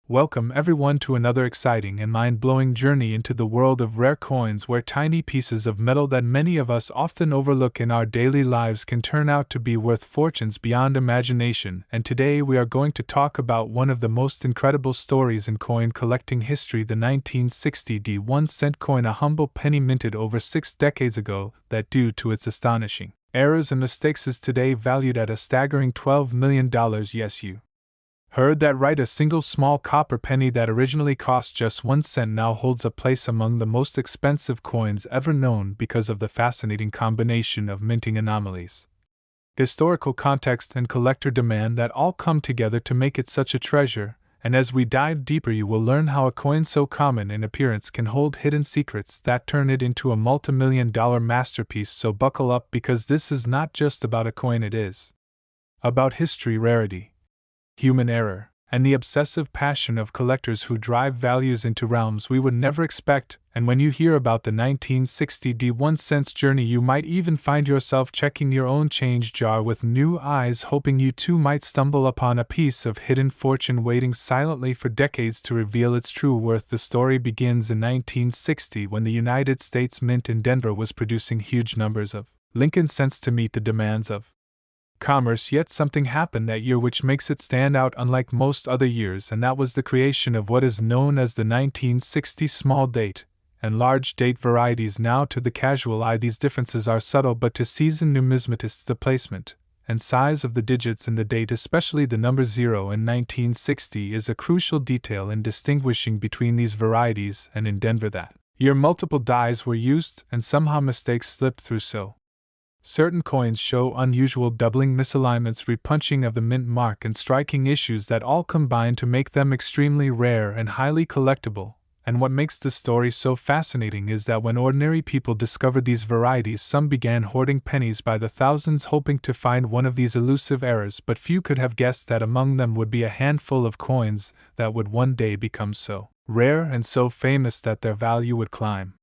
Welcome everyone to another exciting and mind-blowing journey into the world of rare coins where tiny pieces of metal that many of us often overlook in our daily lives can turn out to be worth fortunes beyond imagination. And today we are going to talk about one of the most incredible stories in coin collecting history, the 1960 1-cent coin, a humble penny minted over 6 decades ago that, due to its astonishing errors and mistakes, is today valued at a staggering $12 million. Yes, you heard that right. A single small copper penny that originally cost just 1 cent now holds a place among the most expensive coins ever known because of the fascinating combination of minting anomalies, historical context, and collector demand that all come together to make it such a treasure. And as we dive deeper, you will learn how a coin so common in appearance can hold hidden secrets that turn it into a multi-million-dollar masterpiece. So buckle up, because this is not just about a coin, it is about history, rarity, human error, and the obsessive passion of collectors who drive values into realms we would never expect. And when you hear about the 1960 1-cent journey, you might even find yourself checking your own change jar with new eyes, hoping you too might stumble upon a piece of hidden fortune waiting silently for decades to reveal its true worth. The story begins in 1960 when the United States Mint in Denver was producing huge numbers of Lincoln cents to meet the demands of commerce. Yet something happened that year which makes it stand out unlike most other years, and that was the creation of what is known as the 1960 small date and large date varieties. Now, to the casual eye, these differences are subtle, but to seasoned numismatists, the placement and size of the digits in the date, especially the number 0 in 1960, is a crucial detail in distinguishing between these varieties. And in Denver that year, multiple dies were used, and somehow mistakes slipped through. So certain coins show unusual doubling, misalignments, repunching of the mint mark, and striking issues that all combine to make them extremely rare and highly collectible. And what makes the story so fascinating is that when ordinary people discovered these varieties, some began hoarding pennies by the thousands, hoping to find one of these elusive errors. But few could have guessed that among them would be a handful of coins that would one day become so rare and so famous that their value would climb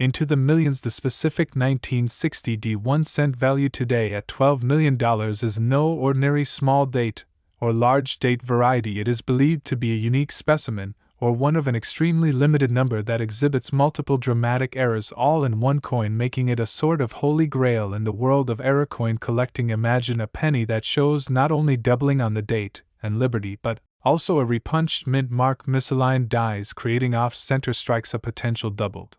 into the millions. The specific 1960 1-cent value today at $12 million is no ordinary small date or large date variety. It is believed to be a unique specimen, or one of an extremely limited number that exhibits multiple dramatic errors all in one coin, making it a sort of holy grail in the world of error coin collecting. Imagine a penny that shows not only doubling on the date and liberty, but also a repunched mint mark, misaligned dies creating off-center strikes, a potential doubled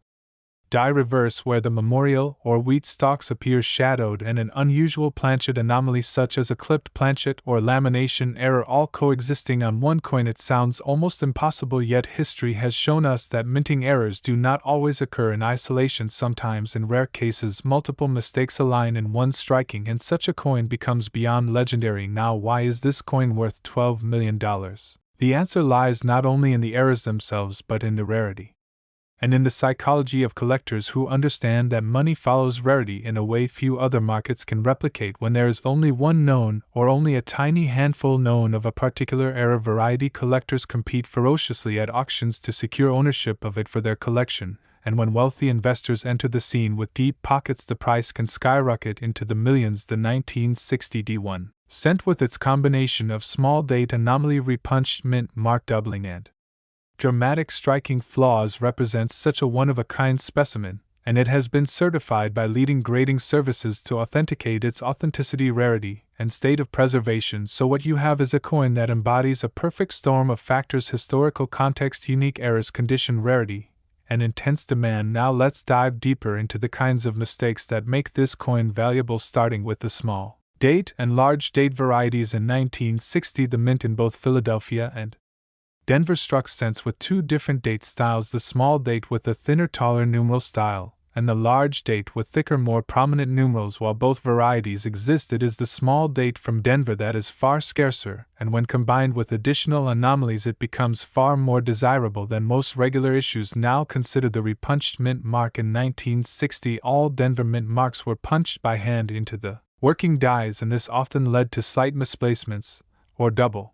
die reverse where the memorial or wheat stalks appear shadowed, and an unusual planchet anomaly such as a clipped planchet or lamination error, all coexisting on one coin. It sounds almost impossible, yet history has shown us that minting errors do not always occur in isolation. Sometimes, in rare cases, multiple mistakes align in one striking, and such a coin becomes beyond legendary. Now, why is this coin worth $12 million? The answer lies not only in the errors themselves, but in the rarity and in the psychology of collectors who understand that money follows rarity in a way few other markets can replicate. When there is only one known, or only a tiny handful known, of a particular error variety, collectors compete ferociously at auctions to secure ownership of it for their collection, and when wealthy investors enter the scene with deep pockets, the price can skyrocket into the millions. The 1960 1-cent, with its combination of small date anomaly, repunched mint mark, doubling, and dramatic striking flaws, represents such a one-of-a-kind specimen, and it has been certified by leading grading services to authenticate its authenticity, rarity, and state of preservation. So what you have is a coin that embodies a perfect storm of factors: historical context, unique errors, condition, rarity, and intense demand. Now let's dive deeper into the kinds of mistakes that make this coin valuable, starting with the small date and large date varieties. In 1960, the mint in both Philadelphia and Denver struck cents with two different date styles: the small date with a thinner, taller numeral style, and the large date with thicker, more prominent numerals. While both varieties exist, it is the small date from Denver that is far scarcer, and when combined with additional anomalies, it becomes far more desirable than most regular issues. Now consider the repunched mint mark. In 1960, all Denver mint marks were punched by hand into the working dies, and this often led to slight misplacements, or double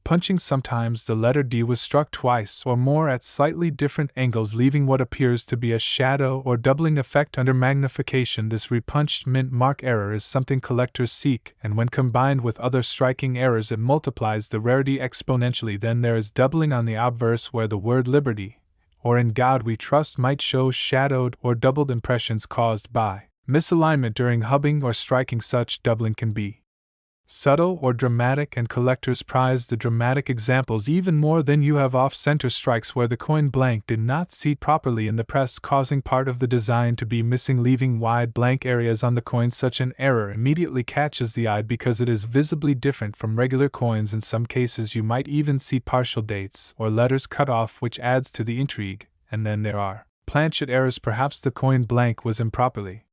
Punching sometimes the letter D was struck twice or more at slightly different angles, leaving what appears to be a shadow or doubling effect under magnification. This repunched mint mark error is something collectors seek, and when combined with other striking errors it multiplies the rarity exponentially. Then there is doubling on the obverse, where the word liberty, or in God we trust, might show shadowed or doubled impressions caused by misalignment during hubbing or striking. Such doubling can be subtle or dramatic, and collectors prize the dramatic examples even more than you have off-center strikes where the coin blank did not seat properly in the press, causing part of the design to be missing, leaving wide blank areas on the coin. Such an error immediately catches the eye because it is visibly different from regular coins. In some cases you might even see partial dates or letters cut off, which adds to the intrigue. And then there are planchet errors. Perhaps the coin blank was improperly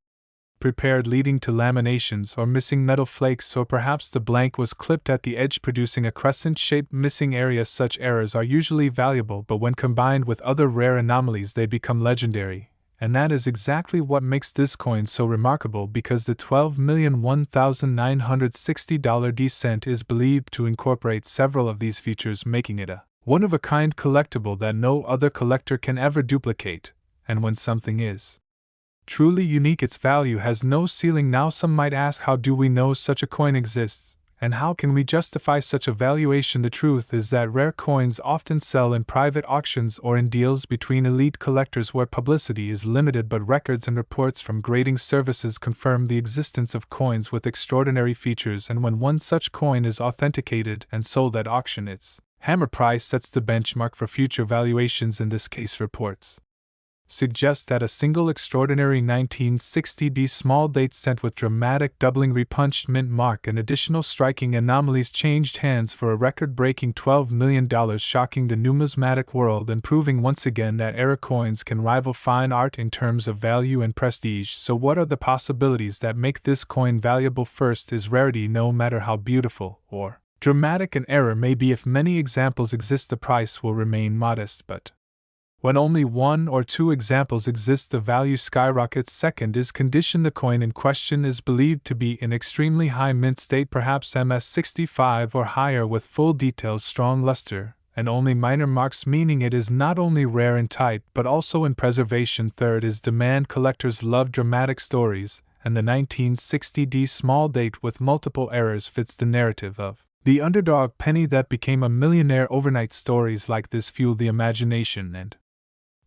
prepared, leading to laminations or missing metal flakes, or perhaps the blank was clipped at the edge, producing a crescent-shaped missing area. Such errors are usually valuable, but when combined with other rare anomalies they become legendary, and that is exactly what makes this coin so remarkable, because the $12,001,960 D cent is believed to incorporate several of these features, making it a one-of-a-kind collectible that no other collector can ever duplicate. And when something is truly unique, its value has no ceiling. Now some might ask, how do we know such a coin exists, and how can we justify such a valuation? The truth is that rare coins often sell in private auctions or in deals between elite collectors where publicity is limited, but records and reports from grading services confirm the existence of coins with extraordinary features, and when one such coin is authenticated and sold at auction, its hammer price sets the benchmark for future valuations. In this case, reports suggest that a single extraordinary 1960 D small date cent with dramatic doubling, repunched mint mark, and additional striking anomalies changed hands for a record-breaking $12 million, shocking the numismatic world and proving once again that era coins can rival fine art in terms of value and prestige. So what are the possibilities that make this coin valuable? First is rarity. No matter how beautiful or dramatic an error may be, if many examples exist the price will remain modest, but when only one or two examples exist the value skyrockets. Second is condition. The coin in question is believed to be in extremely high mint state, perhaps MS65 or higher, with full details, strong luster, and only minor marks, meaning it is not only rare in type but also in preservation. Third is demand. Collectors love dramatic stories, and the 1960 D small date with multiple errors fits the narrative of the underdog penny that became a millionaire overnight. Stories like this fuel the imagination and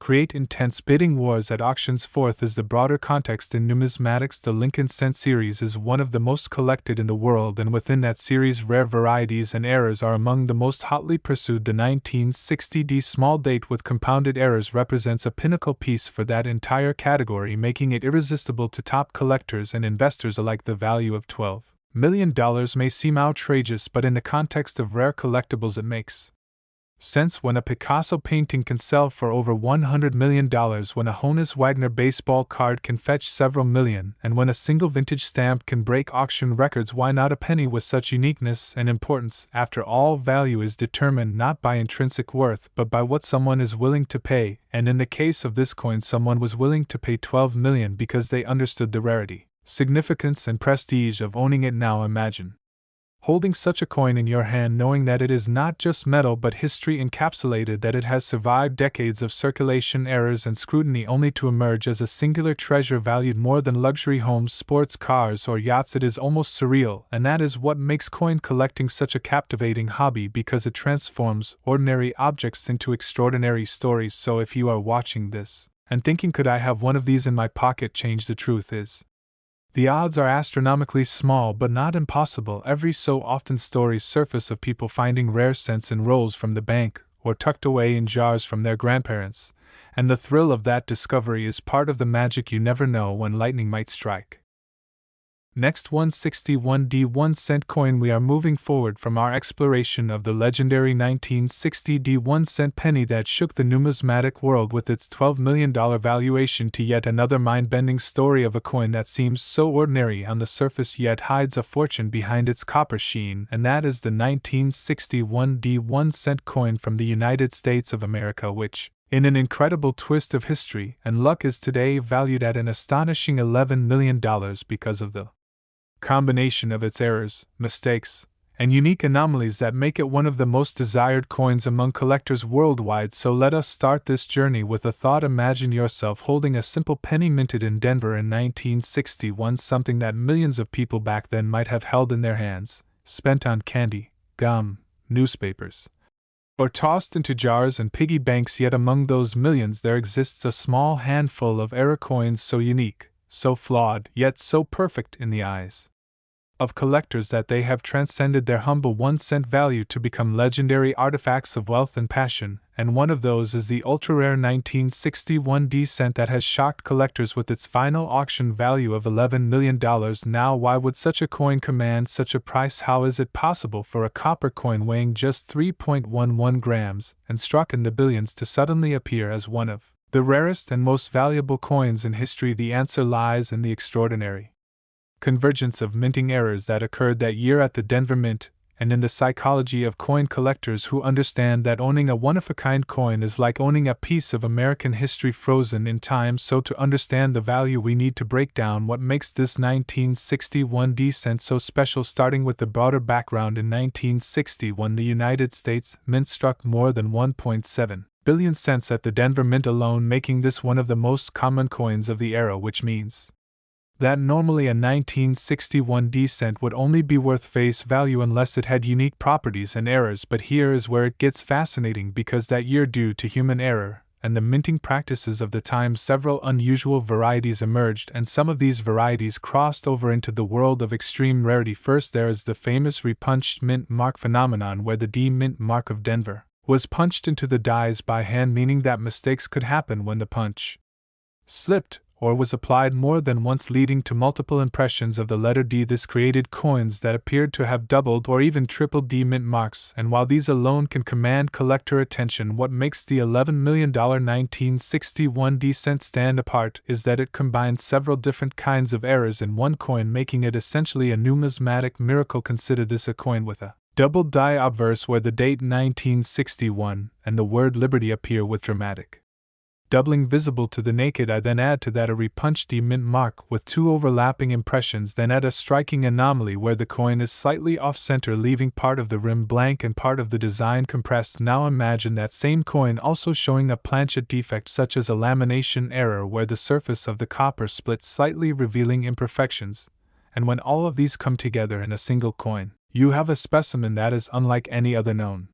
create intense bidding wars at auctions. Fourth is the broader context in numismatics. The Lincoln Cent series is one of the most collected in the world, and within that series rare varieties and errors are among the most hotly pursued. The 1960 D small date with compounded errors represents a pinnacle piece for that entire category, making it irresistible to top collectors and investors alike. The value of $12 million may seem outrageous, but in the context of rare collectibles it makes sense. When a Picasso painting can sell for over $100 million, when a Honus Wagner baseball card can fetch several million, and when a single vintage stamp can break auction records, why not a penny with such uniqueness and importance? After all, value is determined not by intrinsic worth but by what someone is willing to pay, and in the case of this coin someone was willing to pay $12 million because they understood the rarity, significance, and prestige of owning it. Now imagine holding such a coin in your hand, knowing that it is not just metal but history encapsulated, that it has survived decades of circulation, errors, and scrutiny only to emerge as a singular treasure valued more than luxury homes, sports cars, or yachts. It is almost surreal, and that is what makes coin collecting such a captivating hobby, because it transforms ordinary objects into extraordinary stories. So if you are watching this and thinking, could I have one of these in my pocket? Change. The truth is, the odds are astronomically small but not impossible. Every so often stories surface of people finding rare cents in rolls from the bank or tucked away in jars from their grandparents, and the thrill of that discovery is part of the magic. You never know when lightning might strike. Next, 161D 1 cent coin. We are moving forward from our exploration of the legendary 1960 D 1 cent penny that shook the numismatic world with its $12 million valuation to yet another mind-bending story of a coin that seems so ordinary on the surface yet hides a fortune behind its copper sheen, and that is the 1961 D 1 cent coin from the United States of America, which, in an incredible twist of history and luck, is today valued at an astonishing $11 million because of the combination of its errors, mistakes, and unique anomalies that make it one of the most desired coins among collectors worldwide. So let us start this journey with a thought. Imagine yourself holding a simple penny minted in Denver in 1961, something that millions of people back then might have held in their hands, spent on candy, gum, newspapers, or tossed into jars and piggy banks. Yet among those millions there exists a small handful of error coins so unique, so flawed, yet so perfect in the eyes of collectors that they have transcended their humble 1-cent value to become legendary artifacts of wealth and passion, and one of those is the ultra-rare 1961 D-cent that has shocked collectors with its final auction value of $11 million. Now, why would such a coin command such a price? How is it possible for a copper coin weighing just 3.11 grams and struck in the billions to suddenly appear as one of the rarest and most valuable coins in history? The answer lies in the extraordinary convergence of minting errors that occurred that year at the Denver Mint, and in the psychology of coin collectors who understand that owning a one-of-a-kind coin is like owning a piece of American history frozen in time. So to understand the value, we need to break down what makes this 1961 D-cent so special, starting with the broader background. In 1961, the United States Mint struck more than 1.7 billion cents at the Denver Mint alone, making this one of the most common coins of the era, which means that normally a 1961 D-cent would only be worth face value unless it had unique properties and errors. But here is where it gets fascinating, because that year, due to human error and the minting practices of the time, several unusual varieties emerged, and some of these varieties crossed over into the world of extreme rarity. First, there is the famous repunched mint mark phenomenon, where the D mint mark of Denver was punched into the dies by hand, meaning that mistakes could happen when the punch slipped or was applied more than once, leading to multiple impressions of the letter D. This created coins that appeared to have doubled or even tripled D mint marks, and while these alone can command collector attention, what makes the $11 million 1961 D-cent stand apart is that it combines several different kinds of errors in one coin, making it essentially a numismatic miracle. Consider this: a coin with a double die obverse where the date 1961 and the word liberty appear with dramatic doubling visible to the naked eye. Then add to that a repunched D mint mark with two overlapping impressions. Then add a striking anomaly where the coin is slightly off-center, leaving part of the rim blank and part of the design compressed. Now imagine that same coin also showing a planchet defect, such as a lamination error where the surface of the copper splits slightly, revealing imperfections. And when all of these come together in a single coin, you have a specimen that is unlike any other known.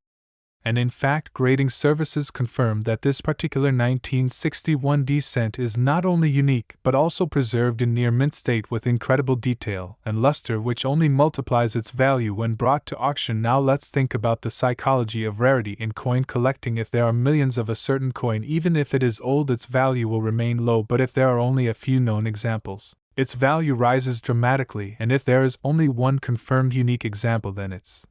And in fact, grading services confirm that this particular 1961 D-cent is not only unique but also preserved in near mint state with incredible detail and luster, which only multiplies its value when brought to auction. Now let's think about the psychology of rarity in coin collecting. If there are millions of a certain coin, even if it is old, its value will remain low, but if there are only a few known examples, its value rises dramatically, and if there is only one confirmed unique example, then its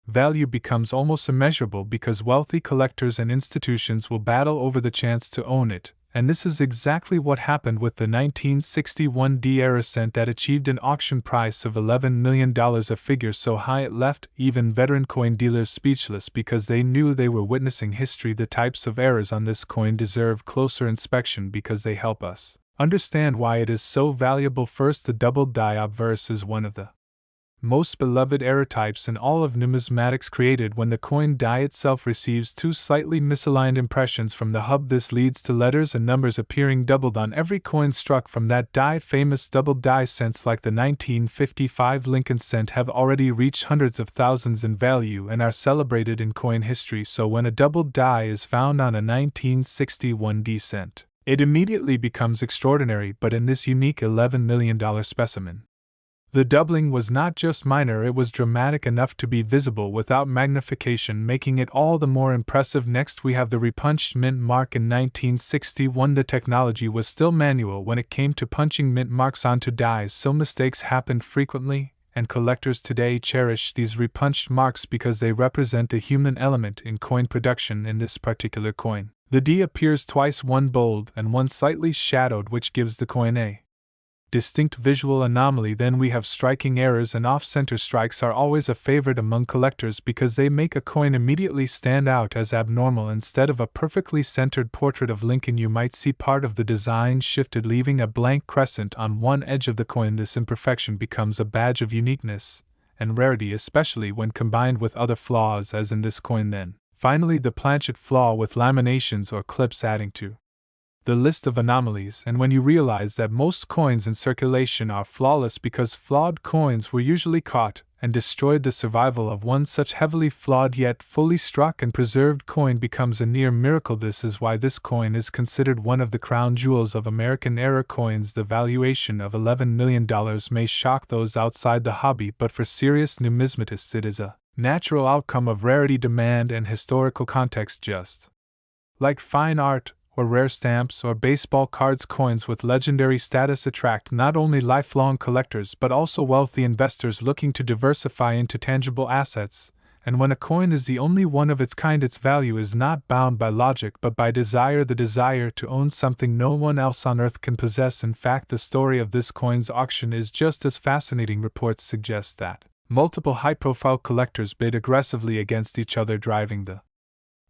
value becomes almost immeasurable, because wealthy collectors and institutions will battle over the chance to own it. And this is exactly what happened with the 1961 D-era cent that achieved an auction price of $11 million, a figure so high it left even veteran coin dealers speechless, because they knew they were witnessing history. The types of errors on this coin deserve closer inspection because they help us understand why it is so valuable. First, the double die obverse is one of the most beloved error types in all of numismatics, created when the coin die itself receives two slightly misaligned impressions from the hub. This leads to letters and numbers appearing doubled on every coin struck from that die. Famous double die cents like the 1955 Lincoln cent have already reached hundreds of thousands in value and are celebrated in coin history. So when a double die is found on a 1961 D cent, it immediately becomes extraordinary. But in this unique $11 million specimen, the doubling was not just minor, it was dramatic enough to be visible without magnification, making it all the more impressive. Next, we have the repunched mint mark. In 1961, the technology was still manual when it came to punching mint marks onto dies, so mistakes happened frequently, and collectors today cherish these repunched marks because they represent the human element in coin production. In this particular coin, the D appears twice, one bold and one slightly shadowed, which gives the coin a distinct visual anomaly. Then we have striking errors, and off-center strikes are always a favorite among collectors because they make a coin immediately stand out as abnormal. Instead of a perfectly centered portrait of Lincoln, you might see part of the design shifted, leaving a blank crescent on one edge of the coin. This imperfection becomes a badge of uniqueness, and rarity, especially when combined with other flaws as in this coin then. Finally, the planchet flaw with laminations or clips adding to the list of anomalies, and when you realize that most coins in circulation are flawless because flawed coins were usually caught and destroyed, the survival of one such heavily flawed yet fully struck and preserved coin becomes a near miracle. This is why this coin is considered one of the crown jewels of American-era coins. The valuation of $11 million may shock those outside the hobby, but for serious numismatists it is a natural outcome of rarity, demand, and historical context. Just like fine art, or rare stamps or baseball cards, coins with legendary status attract not only lifelong collectors but also wealthy investors looking to diversify into tangible assets. And when a coin is the only one of its kind, its value is not bound by logic but by desire, the desire to own something no one else on earth can possess. In fact, the story of this coin's auction is just as fascinating. Reports suggest that multiple high-profile collectors bid aggressively against each other, driving the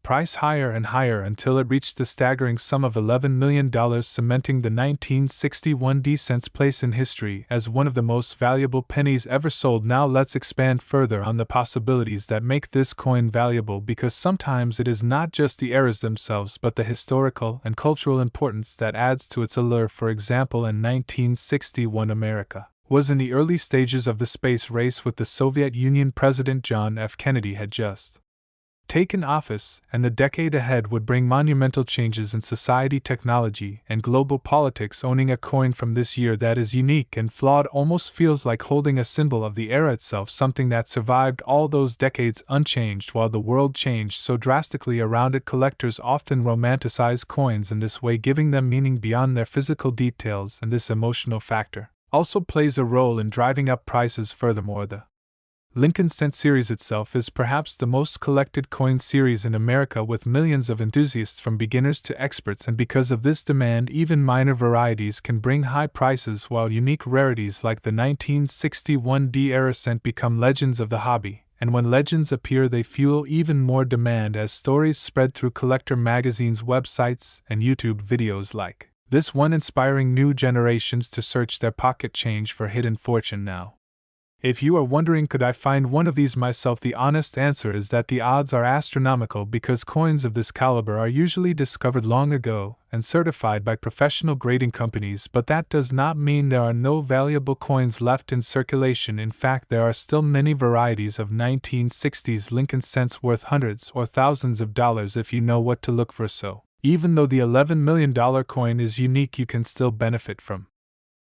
price higher and higher until it reached the staggering sum of $11 million, cementing the 1961 cents place in history as one of the most valuable pennies ever sold. Now let's expand further on the possibilities that make this coin valuable, because sometimes it is not just the errors themselves but the historical and cultural importance that adds to its allure. For example, in 1961, America was in the early stages of the space race, with the Soviet Union President John F. Kennedy had just taken office, and the decade ahead would bring monumental changes in society, technology, and global politics. Owning a coin from this year that is unique and flawed almost feels like holding a symbol of the era itself, something that survived all those decades unchanged while the world changed so drastically around it. Collectors often romanticize coins in this way, giving them meaning beyond their physical details, and this emotional factor also plays a role in driving up prices. Furthermore, the Lincoln Cent series itself is perhaps the most collected coin series in America, with millions of enthusiasts from beginners to experts, and because of this demand, even minor varieties can bring high prices, while unique rarities like the 1961 era cent become legends of the hobby. And when legends appear, they fuel even more demand as stories spread through collector magazines, websites, and YouTube videos like this one, inspiring new generations to search their pocket change for hidden fortune. Now, if you are wondering, could I find one of these myself, the honest answer is that the odds are astronomical, because coins of this caliber are usually discovered long ago and certified by professional grading companies, but that does not mean there are no valuable coins left in circulation. In fact, there are still many varieties of 1960s Lincoln cents worth hundreds or thousands of dollars if you know what to look for. So, even though the $11 million coin is unique, you can still benefit from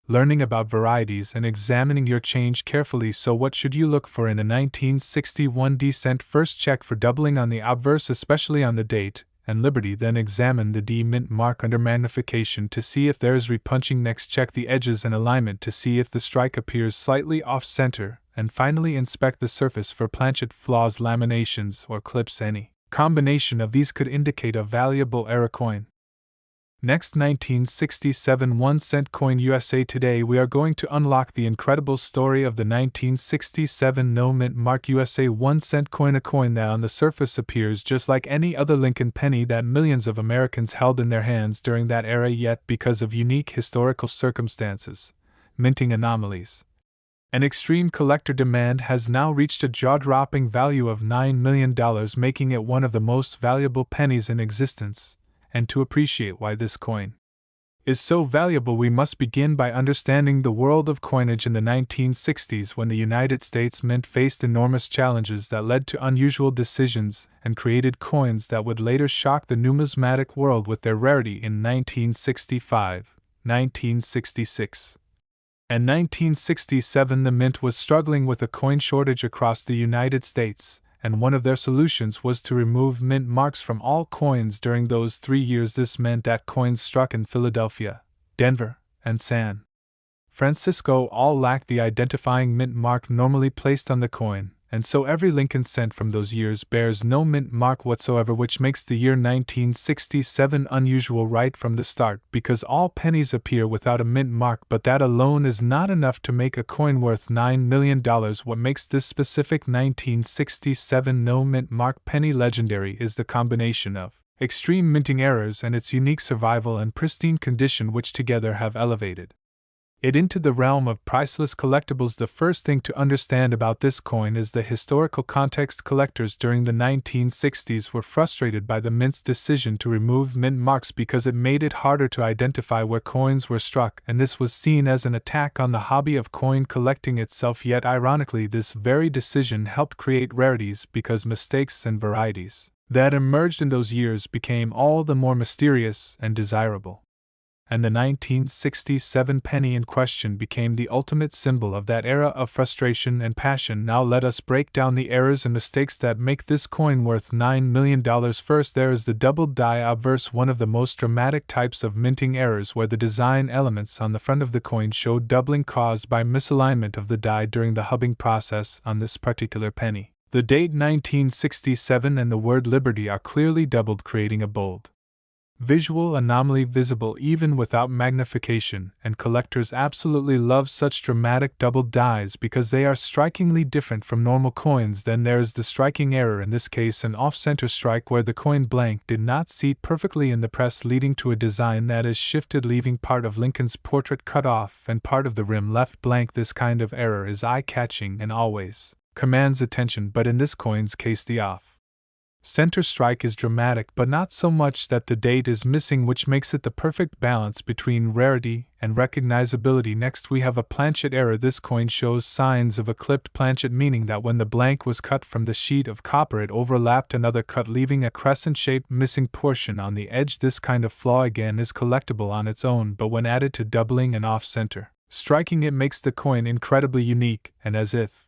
learning about varieties and examining your change carefully. So what should you look for in a 1961 cent? First, check for doubling on the obverse, especially on the date and Liberty. Then examine the D mint mark under magnification to see if there is repunching. Next, check the edges and alignment to see if the strike appears slightly off-center, and finally inspect the surface for planchet flaws, laminations, or clips. Any combination of these could indicate a valuable era coin. Next, 1967 1-cent coin U.S.A. Today we are going to unlock the incredible story of the 1967 no mint mark U.S.A. 1-cent coin, a coin that on the surface appears just like any other Lincoln penny that millions of Americans held in their hands during that era, yet because of unique historical circumstances, minting anomalies, and extreme collector demand, has now reached a jaw-dropping value of $9 million, making it one of the most valuable pennies in existence. And to appreciate why this coin is so valuable, we must begin by understanding the world of coinage in the 1960s, when the United States Mint faced enormous challenges that led to unusual decisions and created coins that would later shock the numismatic world with their rarity in 1965, 1966, and 1967. The Mint was struggling with a coin shortage across the United States, and one of their solutions was to remove mint marks from all coins during those 3 years. This meant that coins struck in Philadelphia, Denver, and San Francisco all lacked the identifying mint mark normally placed on the coin, and so every Lincoln cent from those years bears no mint mark whatsoever, which makes the year 1967 unusual right from the start, because all pennies appear without a mint mark. But that alone is not enough to make a coin worth $9 million. What makes this specific 1967 no mint mark penny legendary is the combination of extreme minting errors and its unique survival and pristine condition, which together have elevated it into the realm of priceless collectibles. The first thing to understand about this coin is the historical context. Collectors during the 1960s were frustrated by the mint's decision to remove mint marks because it made it harder to identify where coins were struck, and this was seen as an attack on the hobby of coin collecting itself. Yet ironically, this very decision helped create rarities because mistakes and varieties that emerged in those years became all the more mysterious and desirable. And the 1967 penny in question became the ultimate symbol of that era of frustration and passion. Now let us break down the errors and mistakes that make this coin worth $9 million. First, there is the doubled die obverse, one of the most dramatic types of minting errors, where the design elements on the front of the coin show doubling caused by misalignment of the die during the hubbing process. On this particular penny, the date 1967 and the word liberty are clearly doubled, creating a bold visual anomaly visible even without magnification, and collectors absolutely love such dramatic doubled dies because they are strikingly different from normal coins. Then there is the striking error, in this case an off-center strike where the coin blank did not seat perfectly in the press, leading to a design that is shifted, leaving part of Lincoln's portrait cut off and part of the rim left blank. This kind of error is eye-catching and always commands attention, but in this coin's case the off-center strike is dramatic, but not so much that the date is missing, which makes it the perfect balance between rarity and recognizability. Next, we have a planchet error. This coin shows signs of a clipped planchet, meaning that when the blank was cut from the sheet of copper, it overlapped another cut, leaving a crescent-shaped missing portion on the edge. This kind of flaw again is collectible on its own, but when added to doubling and off-center striking, it makes the coin incredibly unique, and as if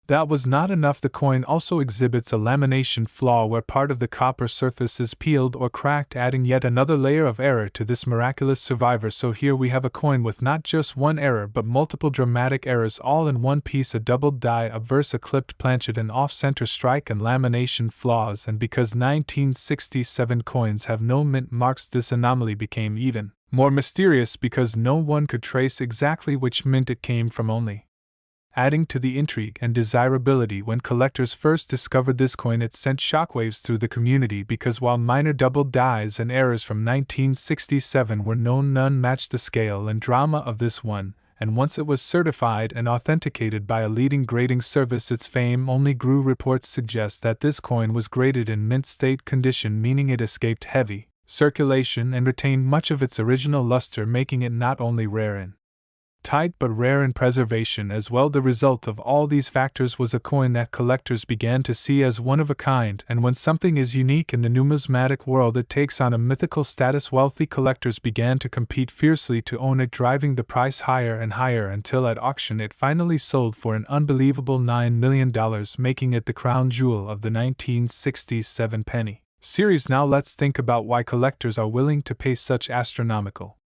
that was not enough, the coin also exhibits a lamination flaw where part of the copper surface is peeled or cracked, adding yet another layer of error to this miraculous survivor. So here we have a coin with not just one error but multiple dramatic errors all in one piece: a doubled die obverse, a clipped planchet, an off-center strike, and lamination flaws. And because 1967 coins have no mint marks, this anomaly became even more mysterious because no one could trace exactly which mint it came from, only adding to the intrigue and desirability. When collectors first discovered this coin, it sent shockwaves through the community because while minor doubled dies and errors from 1967 were known, none matched the scale and drama of this one, and once it was certified and authenticated by a leading grading service, its fame only grew. Reports suggest that this coin was graded in mint state condition, meaning it escaped heavy circulation and retained much of its original luster, making it not only rare in tight but rare in preservation as well. The result of all these factors was a coin that collectors began to see as one of a kind, and when something is unique in the numismatic world, it takes on a mythical status. Wealthy collectors began to compete fiercely to own it, driving the price higher and higher until at auction it finally sold for an unbelievable $9 million, making it the crown jewel of the 1967 penny series. Now let's think about why collectors are willing to pay such astronomical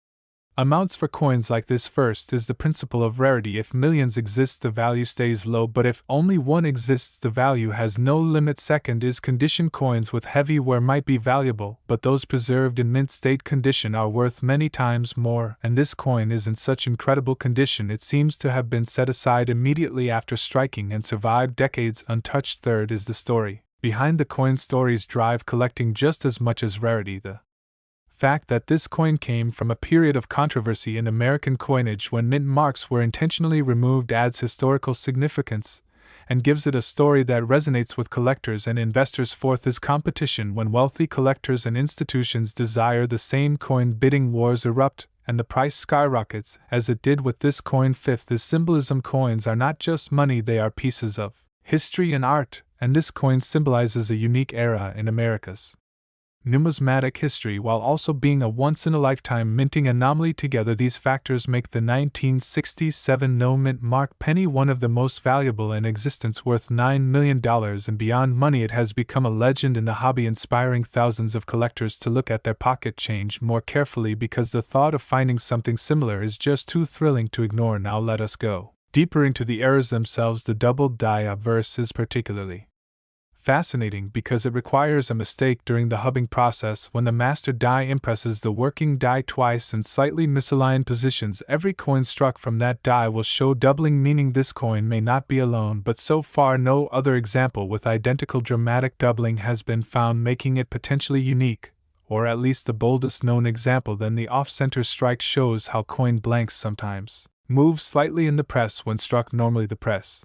amounts for coins like this. First is the principle of rarity. If millions exist, the value stays low, but if only one exists, the value has no limit. Second is condition. Coins with heavy wear might be valuable, but those preserved in mint state condition are worth many times more, and this coin is in such incredible condition it seems to have been set aside immediately after striking and survived decades untouched. Third is the story behind the coin. Stories drive collecting just as much as rarity. The fact that this coin came from a period of controversy in American coinage when mint marks were intentionally removed adds historical significance and gives it a story that resonates with collectors and investors. Fourth is competition. When wealthy collectors and institutions desire the same coin, bidding wars erupt and the price skyrockets, as it did with this coin. Fifth is symbolism. Coins are not just money, they are pieces of history and art, and this coin symbolizes a unique era in America's numismatic history while also being a once-in-a-lifetime minting anomaly. Together, these factors make the 1967 no-mint mark penny one of the most valuable in existence, worth $9 million and beyond. Money, it has become a legend in the hobby, inspiring thousands of collectors to look at their pocket change more carefully because the thought of finding something similar is just too thrilling to ignore. Now let us go deeper into the errors themselves. The doubled die obverse is particularly fascinating because it requires a mistake during the hubbing process. When the master die impresses the working die twice in slightly misaligned positions, every coin struck from that die will show doubling, meaning this coin may not be alone, but so far no other example with identical dramatic doubling has been found, making it potentially unique, or at least the boldest known example. Then the off-center strike shows how coin blanks sometimes moves slightly in the press when struck. Normally the press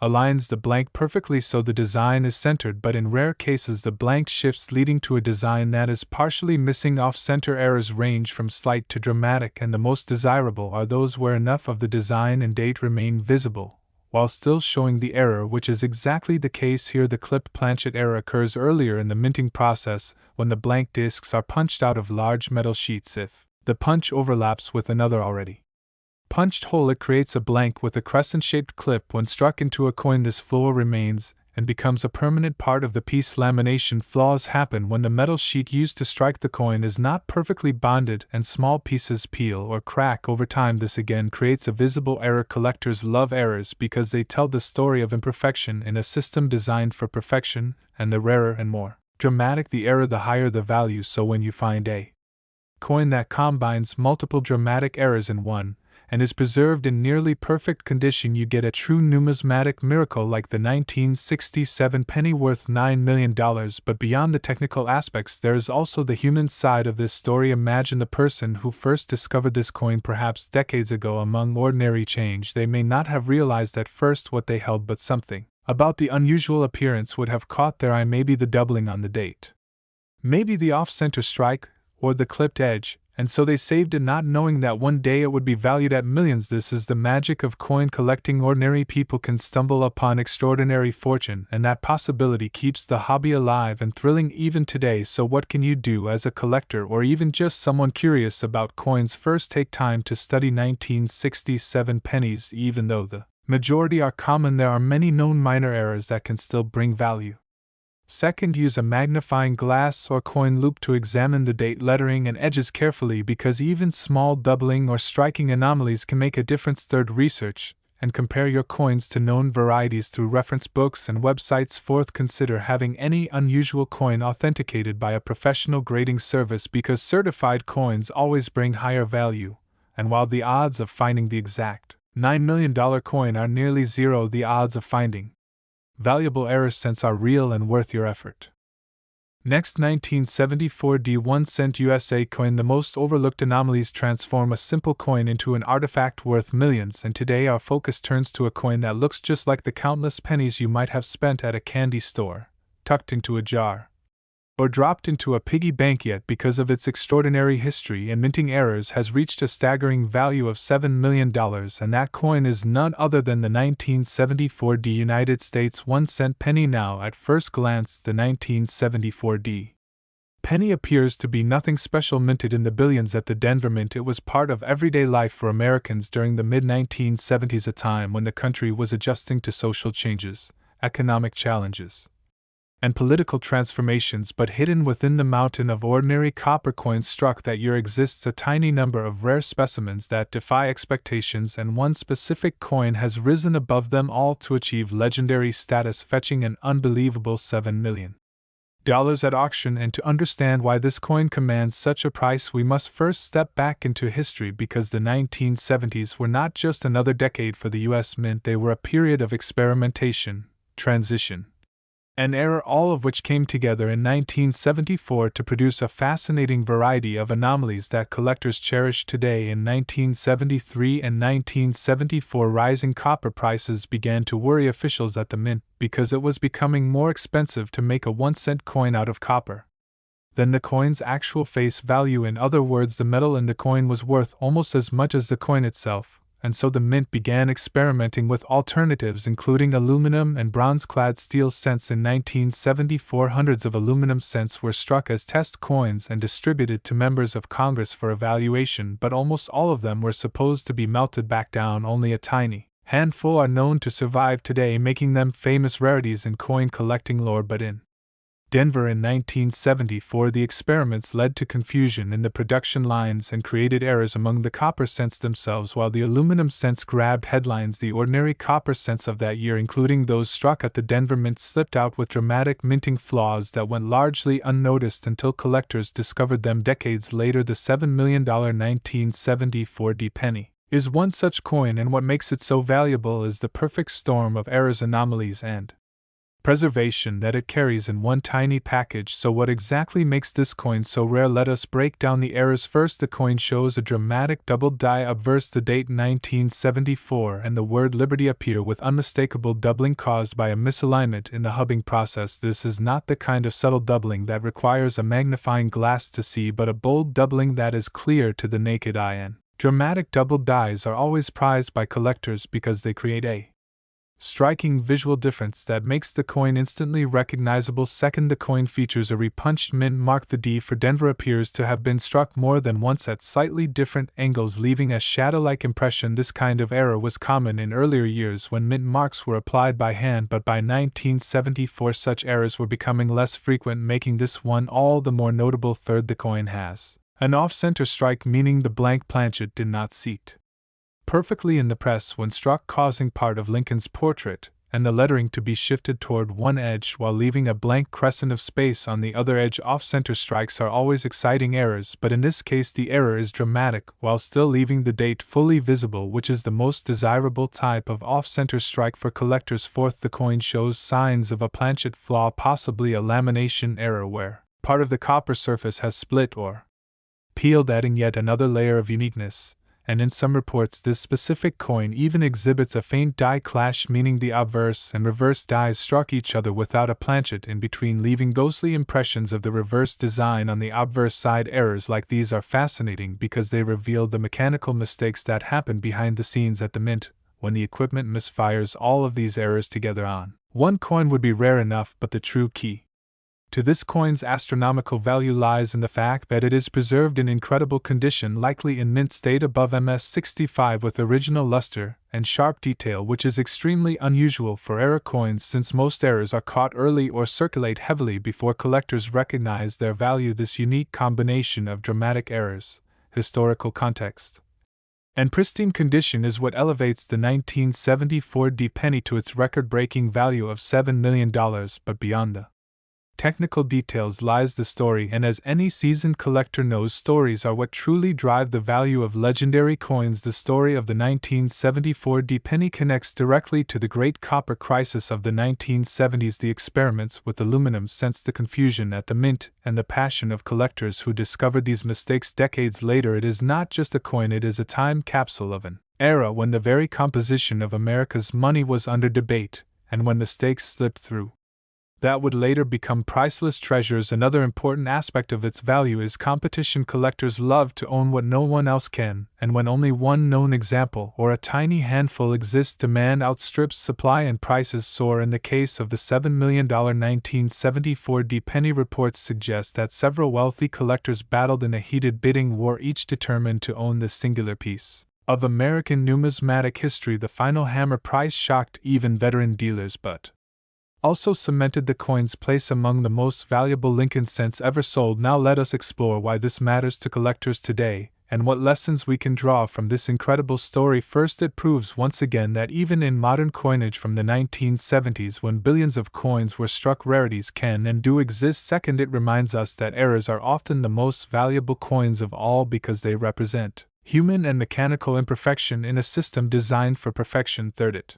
aligns the blank perfectly so the design is centered, but in rare cases the blank shifts, leading to a design that is partially missing. Off-center errors range from slight to dramatic, and the most desirable are those where enough of the design and date remain visible, while still showing the error, which is exactly the case here. The clipped planchet error occurs earlier in the minting process, when the blank discs are punched out of large metal sheets. If the punch overlaps with another already punched hole, it creates a blank with a crescent-shaped clip. When struck into a coin, this flaw remains and becomes a permanent part of the piece. Lamination flaws happen when the metal sheet used to strike the coin is not perfectly bonded and small pieces peel or crack over time. This again creates a visible error. Collectors love errors because they tell the story of imperfection in a system designed for perfection, and the rarer and more dramatic the error, the higher the value. So when you find a coin that combines multiple dramatic errors in one, and is preserved in nearly perfect condition, you get a true numismatic miracle like the 1967 penny worth $9 million. But beyond the technical aspects, there is also the human side of this story. Imagine the person who first discovered this coin, perhaps decades ago. Among ordinary change, they may not have realized at first what they held, but something about the unusual appearance would have caught their eye. Maybe the doubling on the date, maybe the off-center strike, or the clipped edge, and so they saved it, not knowing that one day it would be valued at millions. This is the magic of coin collecting. Ordinary people can stumble upon extraordinary fortune, and that possibility keeps the hobby alive and thrilling even today. So what can you do as a collector, or even just someone curious about coins? First, take time to study 1967 pennies. Even though the majority are common, there are many known minor errors that can still bring value. Second, use a magnifying glass or coin loupe to examine the date, lettering, and edges carefully, because even small doubling or striking anomalies can make a difference. Third, research and compare your coins to known varieties through reference books and websites. Fourth, consider having any unusual coin authenticated by a professional grading service, because certified coins always bring higher value, and while the odds of finding the exact $9 million coin are nearly zero, the odds of finding valuable error cents are real and worth your effort. Next, 1974 D1 cent U.S.A. coin. The most overlooked anomalies transform a simple coin into an artifact worth millions, and today our focus turns to a coin that looks just like the countless pennies you might have spent at a candy store, tucked into a jar, or dropped into a piggy bank. Yet, because of its extraordinary history and minting errors, has reached a staggering value of $7 million, and that coin is none other than the 1974 D United States 1 cent penny. Now, at first glance, the 1974 D penny appears to be nothing special. Minted in the billions at the Denver Mint, it was part of everyday life for Americans during the mid-1970s, a time when the country was adjusting to social changes, economic challenges, and political transformations. But hidden within the mountain of ordinary copper coins struck that year exists a tiny number of rare specimens that defy expectations, and one specific coin has risen above them all to achieve legendary status, fetching an unbelievable $7 million at auction. And to understand why this coin commands such a price, we must first step back into history, because the 1970s were not just another decade for the U.S. Mint, they were a period of experimentation, transition, and error, all of which came together in 1974 to produce a fascinating variety of anomalies that collectors cherish today. In 1973 and 1974, rising copper prices began to worry officials at the mint, because it was becoming more expensive to make a 1 cent coin out of copper than the coin's actual face value. In other words, the metal in the coin was worth almost as much as the coin itself. And so the mint began experimenting with alternatives, including aluminum and bronze-clad steel cents. In 1974, hundreds of aluminum cents were struck as test coins and distributed to members of Congress for evaluation, but almost all of them were supposed to be melted back down. Only a tiny handful are known to survive today, making them famous rarities in coin collecting lore. But in Denver in 1974, the experiments led to confusion in the production lines and created errors among the copper cents themselves. While the aluminum cents grabbed headlines, the ordinary copper cents of that year, including those struck at the Denver Mint, slipped out with dramatic minting flaws that went largely unnoticed until collectors discovered them decades later. The $7 million 1974 D penny is one such coin, and what makes it so valuable is the perfect storm of errors, anomalies, and preservation that it carries in one tiny package. So, what exactly makes this coin so rare? Let us break down the errors first. The coin shows a dramatic double die obverse. The date 1974 and the word Liberty appear with unmistakable doubling caused by a misalignment in the hubbing process. This is not the kind of subtle doubling that requires a magnifying glass to see, but a bold doubling that is clear to the naked eye. And dramatic double dies are always prized by collectors because they create a striking visual difference that makes the coin instantly recognizable. Second, the coin features a repunched mint mark. The D for Denver appears to have been struck more than once at slightly different angles, leaving a shadow-like impression. This kind of error was common in earlier years when mint marks were applied by hand, but by 1974 such errors were becoming less frequent, making this one all the more notable. Third, the coin has an off-center strike, meaning the blank planchet did not seat perfectly in the press when struck, causing part of Lincoln's portrait and the lettering to be shifted toward one edge while leaving a blank crescent of space on the other edge. Off-center strikes are always exciting errors, but in this case the error is dramatic while still leaving the date fully visible, which is the most desirable type of off-center strike for collectors. Fourth, the coin shows signs of a planchet flaw, possibly a lamination error where part of the copper surface has split or peeled, adding yet another layer of uniqueness. And in some reports this specific coin even exhibits a faint die clash, meaning the obverse and reverse dies struck each other without a planchet in between, leaving ghostly impressions of the reverse design on the obverse side. Errors like these are fascinating because they reveal the mechanical mistakes that happen behind the scenes at the mint when the equipment misfires. All of these errors together on one coin would be rare enough, but the true key to this coin's astronomical value lies in the fact that it is preserved in incredible condition, likely in mint state above MS65, with original luster and sharp detail, which is extremely unusual for error coins since most errors are caught early or circulate heavily before collectors recognize their value. This unique combination of dramatic errors, historical context, and pristine condition is what elevates the 1974 D penny to its record-breaking value of $7 million, but beyond the technical details lies the story, and as any seasoned collector knows, stories are what truly drive the value of legendary coins. The story of the 1974 D penny connects directly to the great copper crisis of the 1970s, the experiments with aluminum since the confusion at the mint, and the passion of collectors who discovered these mistakes decades later. It is not just a coin, it is a time capsule of an era when the very composition of America's money was under debate, and when the stakes slipped through that would later become priceless treasures. Another important aspect of its value is competition. Collectors love to own what no one else can, and when only one known example or a tiny handful exists, demand outstrips supply and prices soar. In the case of the $7 million 1974 D penny, reports suggest that several wealthy collectors battled in a heated bidding war, each determined to own this singular piece of American numismatic history. The final hammer price shocked even veteran dealers, but also cemented the coin's place among the most valuable Lincoln cents ever sold. Now let us explore why this matters to collectors today, and what lessons we can draw from this incredible story. First, it proves once again that even in modern coinage from the 1970s, when billions of coins were struck, rarities can and do exist. Second, it reminds us that errors are often the most valuable coins of all because they represent human and mechanical imperfection in a system designed for perfection. Third, it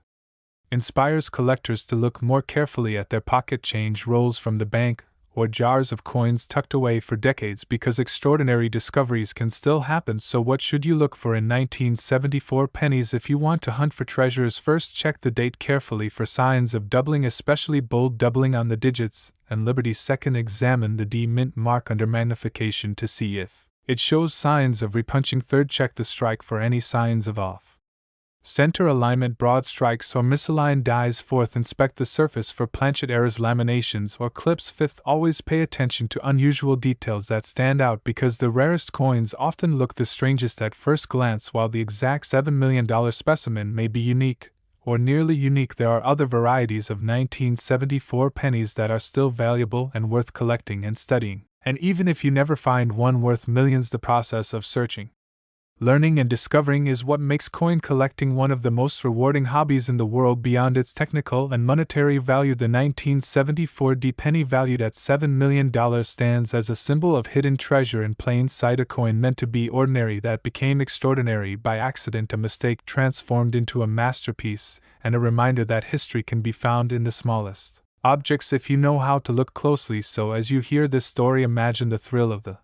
inspires collectors to look more carefully at their pocket change rolls from the bank or jars of coins tucked away for decades, because extraordinary discoveries can still happen. So what should you look for in 1974 pennies if you want to hunt for treasures? First, check the date carefully for signs of doubling, especially bold doubling on the digits and Liberty. Second, examine the D mint mark under magnification to see if it shows signs of repunching. Third, check the strike for any signs of off center alignment, broad strikes, or misaligned dies. Fourth, inspect the surface for planchet errors, laminations, or clips. Fifth, always pay attention to unusual details that stand out, because the rarest coins often look the strangest at first glance. While the exact $7 million specimen may be unique, or nearly unique, there are other varieties of 1974 pennies that are still valuable and worth collecting and studying. And even if you never find one worth millions, the process of searching, learning, and discovering is what makes coin collecting one of the most rewarding hobbies in the world. Beyond its technical and monetary value, the 1974 D penny, valued at $7 million, stands as a symbol of hidden treasure in plain sight. A coin meant to be ordinary that became extraordinary by accident, a mistake transformed into a masterpiece, and a reminder that history can be found in the smallest objects if you know how to look closely. So as you hear this story, imagine the thrill of the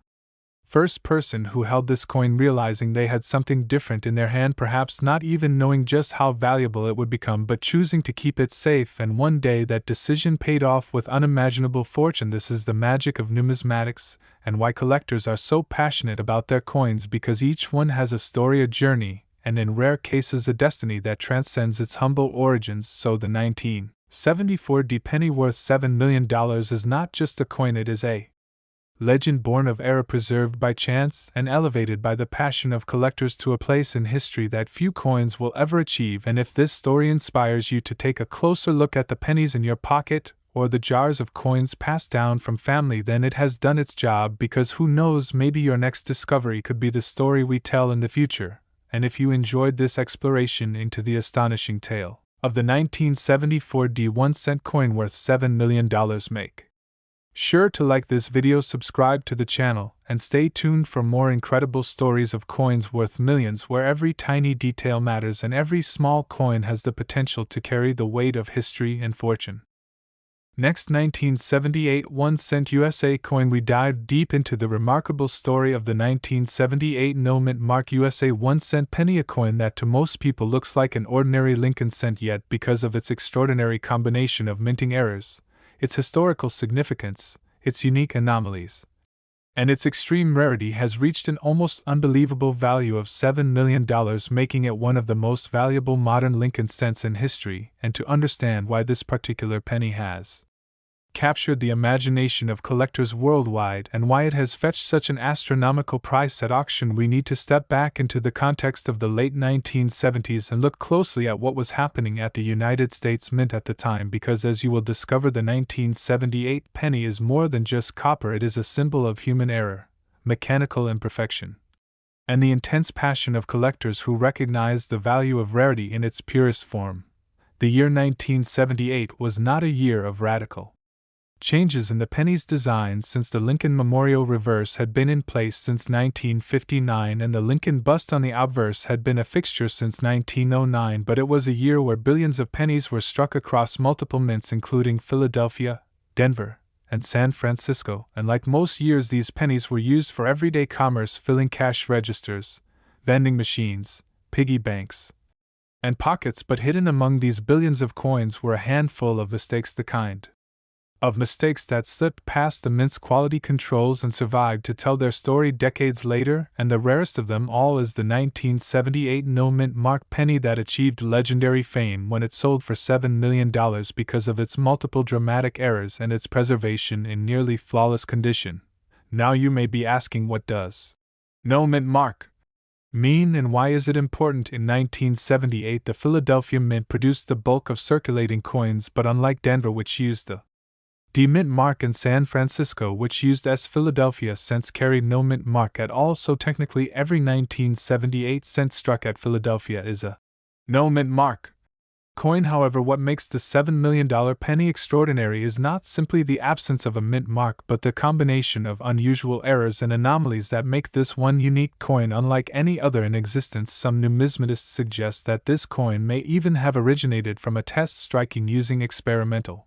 first person who held this coin, realizing they had something different in their hand, perhaps not even knowing just how valuable it would become, but choosing to keep it safe, and one day that decision paid off with unimaginable fortune. This is the magic of numismatics, and why collectors are so passionate about their coins, because each one has a story, a journey, and in rare cases a destiny that transcends its humble origins. So the 1974 penny worth $7 million is not just a coin, it is a legend born of error, preserved by chance, and elevated by the passion of collectors to a place in history that few coins will ever achieve. And if this story inspires you to take a closer look at the pennies in your pocket, or the jars of coins passed down from family, then it has done its job, because who knows, maybe your next discovery could be the story we tell in the future. And if you enjoyed this exploration into the astonishing tale of the 1974 1-cent coin worth $7 million, make sure to like this video, subscribe to the channel, and stay tuned for more incredible stories of coins worth millions, where every tiny detail matters and every small coin has the potential to carry the weight of history and fortune. Next, 1978 1-cent U.S.A. coin. We dive deep into the remarkable story of the 1978 no-mint mark U.S.A. 1-cent penny, a coin that to most people looks like an ordinary Lincoln cent, yet because of its extraordinary combination of minting errors, its historical significance, its unique anomalies, and its extreme rarity, has reached an almost unbelievable value of $7 million, making it one of the most valuable modern Lincoln cents in history. And to understand why this particular penny has captured the imagination of collectors worldwide and why it has fetched such an astronomical price at auction, we need to step back into the context of the late 1970s and look closely at what was happening at the United States Mint at the time, because as you will discover, the 1978 penny is more than just copper. It is a symbol of human error, mechanical imperfection, and the intense passion of collectors who recognize the value of rarity in its purest form. The year 1978 was not a year of radical changes in the penny's design, since the Lincoln Memorial reverse had been in place since 1959 and the Lincoln bust on the obverse had been a fixture since 1909, but it was a year where billions of pennies were struck across multiple mints, including Philadelphia, Denver, and San Francisco, and like most years, these pennies were used for everyday commerce, filling cash registers, vending machines, piggy banks, and pockets. But hidden among these billions of coins were a handful of mistakes, the kind of mistakes that slipped past the mint's quality controls and survived to tell their story decades later, and the rarest of them all is the 1978 no-mint mark penny that achieved legendary fame when it sold for $7 million because of its multiple dramatic errors and its preservation in nearly flawless condition. Now you may be asking, what does no-mint mark mean and why is it important? In 1978, the Philadelphia Mint produced the bulk of circulating coins, but unlike Denver, which used the D mint mark, and San Francisco, which used S Philadelphia cents, carried no mint mark at all, so technically every 1978 cent struck at Philadelphia is a no mint mark coin. However, what makes the $7 million penny extraordinary is not simply the absence of a mint mark, but the combination of unusual errors and anomalies that make this one unique coin unlike any other in existence. Some numismatists suggest that this coin may even have originated from a test striking using experimental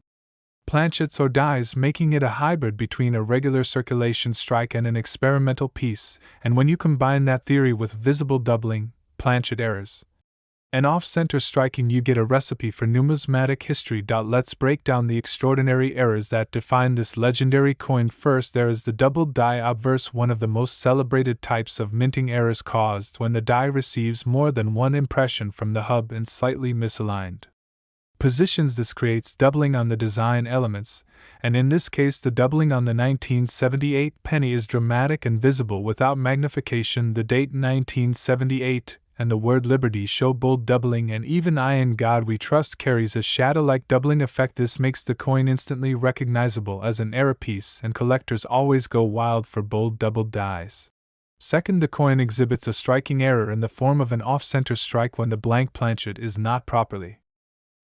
planchets or dies, making it a hybrid between a regular circulation strike and an experimental piece. And when you combine that theory with visible doubling, planchet errors, and off-center striking, you get a recipe for numismatic history. Let's break down the extraordinary errors that define this legendary coin. First, there is the doubled die obverse, one of the most celebrated types of minting errors, caused when the die receives more than one impression from the hub in slightly misaligned positions. This creates doubling on the design elements, and in this case the doubling on the 1978 penny is dramatic and visible without magnification. The date 1978 and the word liberty show bold doubling, and even I in God We Trust carries a shadow-like doubling effect. This makes the coin instantly recognizable as an error piece, and collectors always go wild for bold doubled dies. Second, the coin exhibits a striking error in the form of an off-center strike when the blank planchet is not properly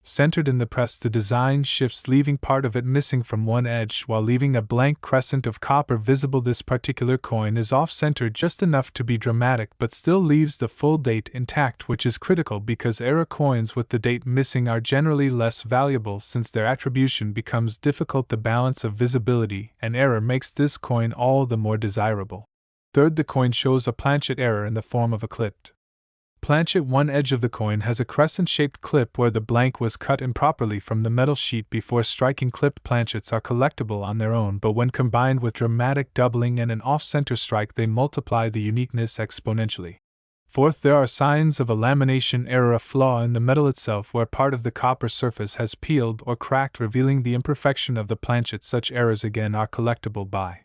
Centered in the press, the design shifts, leaving part of it missing from one edge while leaving a blank crescent of copper visible. This particular coin is off-center just enough to be dramatic but still leaves the full date intact, which is critical because error coins with the date missing are generally less valuable since their attribution becomes difficult. The balance of visibility and error makes this coin all the more desirable. Third, the coin shows a planchet error in the form of a clipped planchet. One edge of the coin has a crescent-shaped clip where the blank was cut improperly from the metal sheet before striking. Clipped planchets are collectible on their own, but when combined with dramatic doubling and an off-center strike, they multiply the uniqueness exponentially. Fourth, there are signs of a lamination error, a flaw in the metal itself where part of the copper surface has peeled or cracked, revealing the imperfection of the planchet. Such errors again are collectible by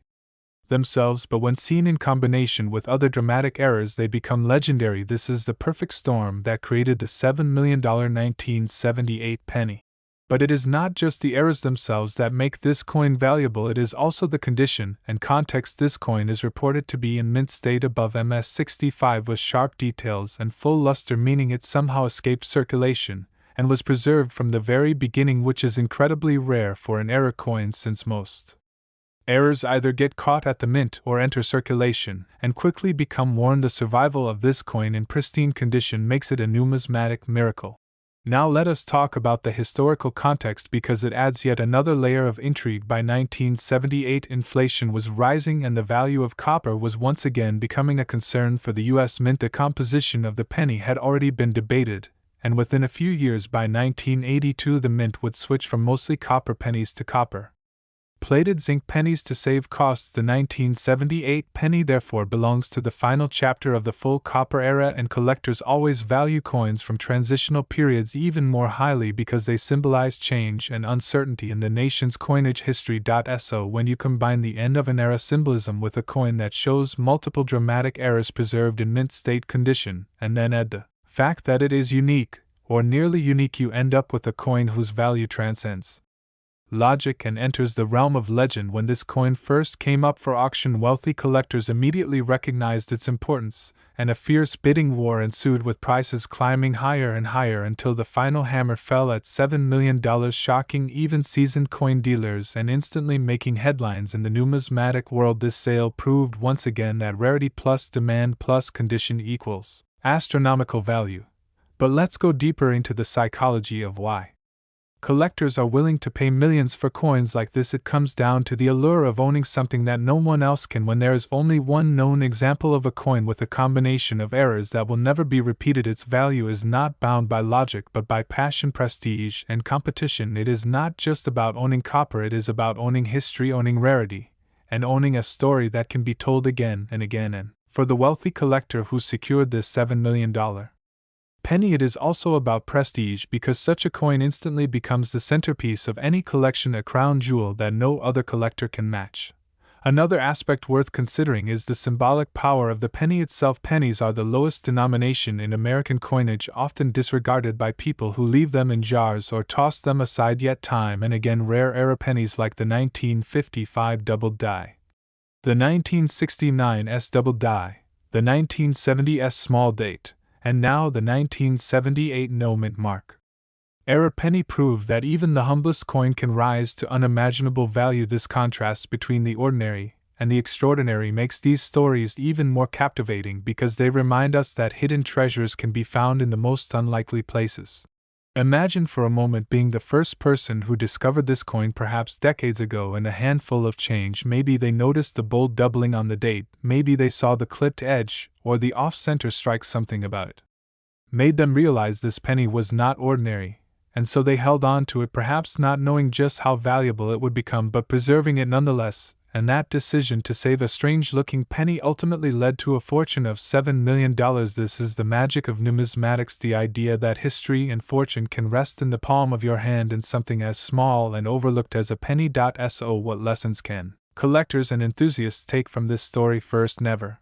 themselves, but when seen in combination with other dramatic errors, they become legendary. This is the perfect storm that created the $7 million 1978 penny. But it is not just the errors themselves that make this coin valuable, it is also the condition and context. This coin is reported to be in mint state above MS65 with sharp details and full luster, meaning it somehow escaped circulation and was preserved from the very beginning, which is incredibly rare for an error coin since most errors either get caught at the mint or enter circulation and quickly become worn. The survival of this coin in pristine condition makes it a numismatic miracle. Now let us talk about the historical context because it adds yet another layer of intrigue. By 1978, inflation was rising and the value of copper was once again becoming a concern for the U.S. Mint. The composition of the penny had already been debated, and within a few years, by 1982, the mint would switch from mostly copper pennies to copper plated zinc pennies to save costs. The 1978 penny therefore belongs to the final chapter of the full copper era, and collectors always value coins from transitional periods even more highly because they symbolize change and uncertainty in the nation's coinage history. So when you combine the end of an era symbolism with a coin that shows multiple dramatic errors preserved in mint state condition, and then add the fact that it is unique, or nearly unique, you end up with a coin whose value transcends logic and enters the realm of legend. When this coin first came up for auction, wealthy collectors immediately recognized its importance, and a fierce bidding war ensued with prices climbing higher and higher until the final hammer fell at $7 million, shocking even seasoned coin dealers and instantly making headlines in the numismatic world. This sale proved once again that rarity plus demand plus condition equals astronomical value. But let's go deeper into the psychology of why collectors are willing to pay millions for coins like this. It comes down to the allure of owning something that no one else can. When there is only one known example of a coin with a combination of errors that will never be repeated, its value is not bound by logic but by passion, prestige, and competition. It is not just about owning copper, it is about owning history, owning rarity, and owning a story that can be told again and again. And for the wealthy collector who secured this $7 million penny, it is also about prestige because such a coin instantly becomes the centerpiece of any collection, a crown jewel that no other collector can match. Another aspect worth considering is the symbolic power of the penny itself. Pennies are the lowest denomination in American coinage, often disregarded by people who leave them in jars or toss them aside, yet time and again rare era pennies like the 1955 double die, the 1969 S double die, the 1970 S small date, and now the 1978 no mint mark era penny prove that even the humblest coin can rise to unimaginable value. This contrast between the ordinary and the extraordinary makes these stories even more captivating because they remind us that hidden treasures can be found in the most unlikely places. Imagine for a moment being the first person who discovered this coin, perhaps decades ago, in a handful of change. Maybe they noticed the bold doubling on the date, maybe they saw the clipped edge or the off-center strike. Something about it made them realize this penny was not ordinary, and so they held on to it, perhaps not knowing just how valuable it would become, but preserving it nonetheless. And that decision to save a strange-looking penny ultimately led to a fortune of $7 million. This is the magic of numismatics, the idea that history and fortune can rest in the palm of your hand in something as small and overlooked as a penny. So what lessons can collectors and enthusiasts take from this story? First, never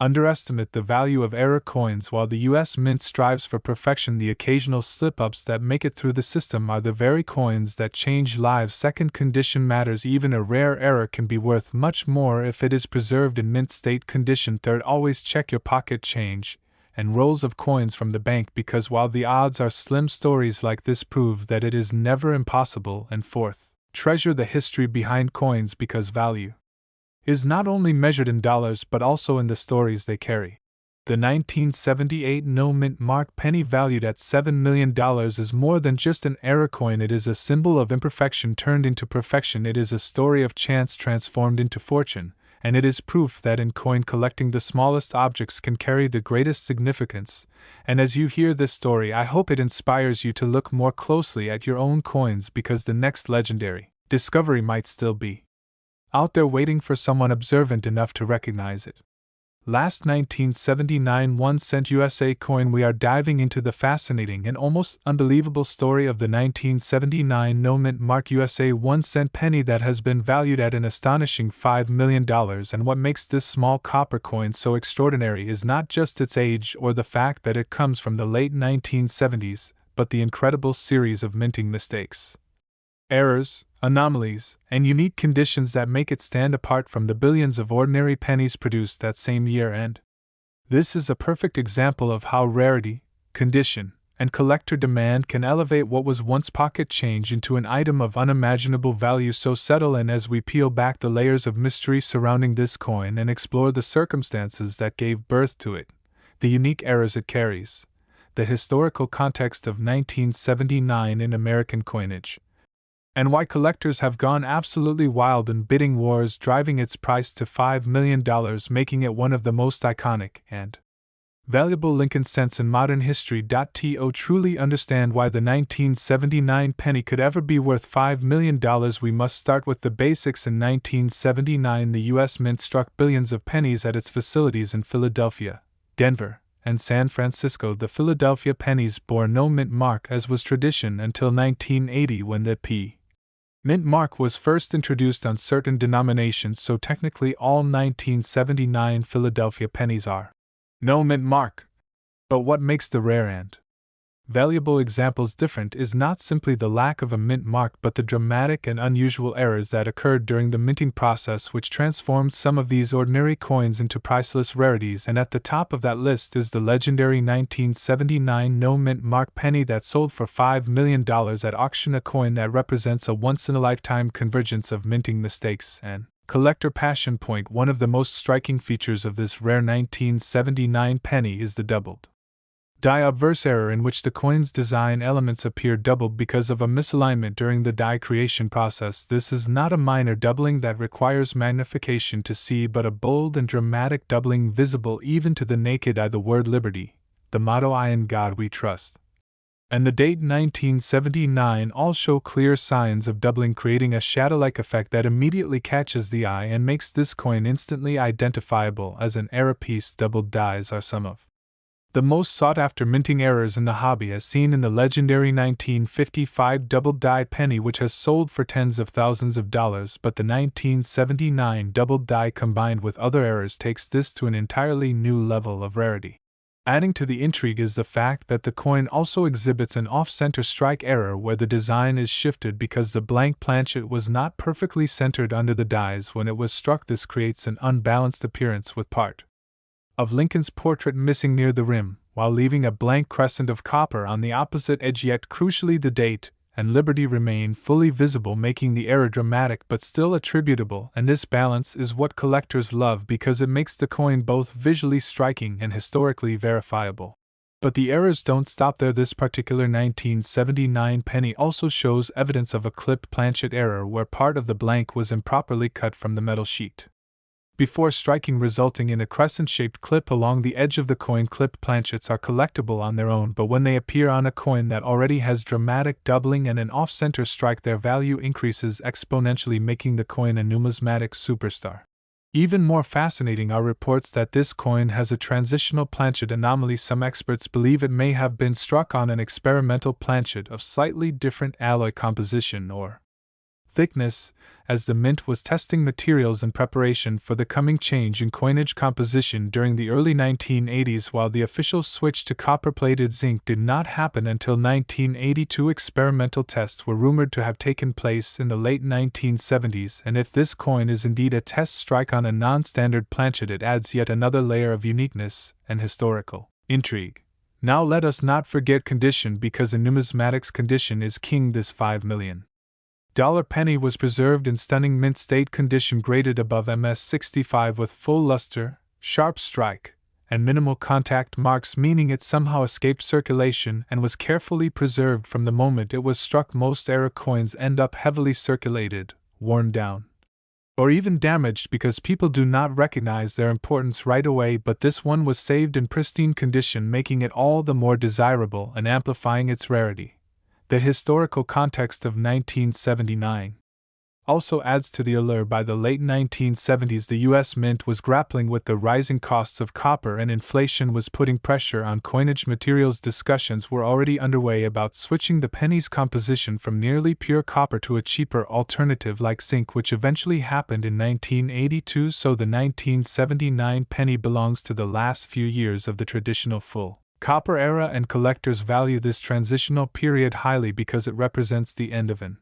underestimate the value of error coins. While the U.S. Mint strives for perfection, the occasional slip-ups that make it through the system are the very coins that change lives. Second, condition matters. Even a rare error can be worth much more if it is preserved in mint state condition. Third, always check your pocket change. and rolls of coins from the bank because while the odds are slim, stories like this prove that it is never impossible. And fourth, treasure the history behind coins because value is not only measured in dollars but also in the stories they carry. The 1978 no-mint mark penny valued at $7 million is more than just an error coin. It is a symbol of imperfection turned into perfection. It is a story of chance transformed into fortune, and it is proof that in coin collecting the smallest objects can carry the greatest significance. And as you hear this story, I hope it inspires you to look more closely at your own coins because the next legendary discovery might still be out there waiting for someone observant enough to recognize it. Last 1979 1-cent U.S.A. coin. We are diving into the fascinating and almost unbelievable story of the 1979 no-mint mark U.S.A. 1-cent penny that has been valued at an astonishing $5 million. And what makes this small copper coin so extraordinary is not just its age or the fact that it comes from the late 1970s, but the incredible series of minting mistakes, errors, anomalies, and unique conditions that make it stand apart from the billions of ordinary pennies produced that same year. And this is a perfect example of how rarity, condition, and collector demand can elevate what was once pocket change into an item of unimaginable value. So settle in as we peel back the layers of mystery surrounding this coin and explore the circumstances that gave birth to it, the unique errors it carries, the historical context of 1979 in American coinage, and why collectors have gone absolutely wild in bidding wars, driving its price to $5 million, making it one of the most iconic and valuable Lincoln cents in modern history. To truly understand why the 1979 penny could ever be worth $5 million, we must start with the basics. In 1979, the U.S. Mint struck billions of pennies at its facilities in Philadelphia, Denver, and San Francisco. The Philadelphia pennies bore no mint mark as was tradition until 1980 when the mint mark was first introduced on certain denominations, so technically all 1979 Philadelphia pennies are no mint mark. But what makes the rare and valuable examples different is not simply the lack of a mint mark but the dramatic and unusual errors that occurred during the minting process, which transformed some of these ordinary coins into priceless rarities. And at the top of that list is the legendary 1979 no mint mark penny that sold for $5 million at auction, a coin that represents a once-in-a-lifetime convergence of minting mistakes and collector passion. Point: one of the most striking features of this rare 1979 penny is the doubled die obverse error, in which the coin's design elements appear doubled because of a misalignment during the die creation process. This is not a minor doubling that requires magnification to see, but a bold and dramatic doubling visible even to the naked eye. The word liberty, the motto "I in God we trust," and the date 1979 all show clear signs of doubling, creating a shadow-like effect that immediately catches the eye and makes this coin instantly identifiable as an error piece. Doubled dies are some of the most sought-after minting errors in the hobby, as seen in the legendary 1955 double die penny, which has sold for tens of thousands of dollars. But the 1979 double die, combined with other errors, takes this to an entirely new level of rarity. Adding to the intrigue is the fact that the coin also exhibits an off-center strike error where the design is shifted because the blank planchet was not perfectly centered under the dies when it was struck. This creates an unbalanced appearance, with part of Lincoln's portrait missing near the rim, while leaving a blank crescent of copper on the opposite edge. Yet crucially, the date and liberty remain fully visible, making the error dramatic but still attributable. And this balance is what collectors love because it makes the coin both visually striking and historically verifiable. But the errors don't stop there. This particular 1979 penny also shows evidence of a clipped planchet error where part of the blank was improperly cut from the metal sheet before striking, resulting in a crescent-shaped clip along the edge of the coin. Clipped planchets are collectible on their own, but when they appear on a coin that already has dramatic doubling and an off-center strike, their value increases exponentially, making the coin a numismatic superstar. Even more fascinating are reports that this coin has a transitional planchet anomaly. Some experts believe it may have been struck on an experimental planchet of slightly different alloy composition or thickness, as the mint was testing materials in preparation for the coming change in coinage composition during the early 1980s. While the official switch to copper-plated zinc did not happen until 1982, experimental tests were rumored to have taken place in the late 1970s, and if this coin is indeed a test strike on a non-standard planchet, it adds yet another layer of uniqueness and historical Intrigue. Now let us not forget condition, because in numismatics condition is king. This $5 million penny was preserved in stunning mint state condition, graded above MS65 with full luster, sharp strike, and minimal contact marks, meaning it somehow escaped circulation and was carefully preserved from the moment it was struck. Most era coins end up heavily circulated, worn down, or even damaged because people do not recognize their importance right away, but this one was saved in pristine condition, making it all the more desirable and amplifying its rarity. The historical context of 1979 also adds to the allure. By the late 1970s, the U.S. Mint was grappling with the rising costs of copper, and inflation was putting pressure on coinage materials. Discussions were already underway about switching the penny's composition from nearly pure copper to a cheaper alternative like zinc, which eventually happened in 1982. So the 1979 penny belongs to the last few years of the traditional full copper era, and collectors value this transitional period highly because it represents the end of an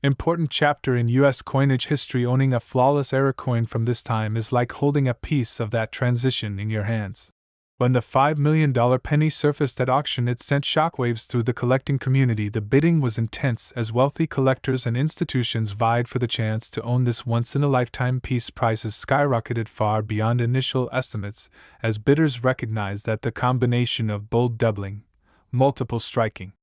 important chapter in U.S. coinage history. Owning a flawless era coin from this time is like holding a piece of that transition in your hands. When the $5 million penny surfaced at auction, it sent shockwaves through the collecting community. The bidding was intense as wealthy collectors and institutions vied for the chance to own this once-in-a-lifetime piece. Prices skyrocketed far beyond initial estimates as bidders recognized that the combination of bold doubling, multiple striking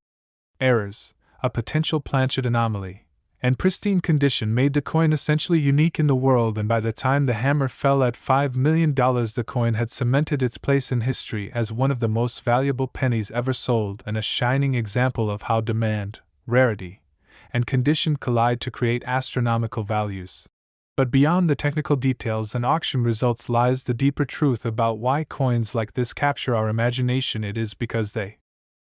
errors, a potential planchet anomaly, and pristine condition made the coin essentially unique in the world. And by the time the hammer fell at $5 million, the coin had cemented its place in history as one of the most valuable pennies ever sold, and a shining example of how demand, rarity, and condition collide to create astronomical values. But beyond the technical details and auction results lies the deeper truth about why coins like this capture our imagination. It is because they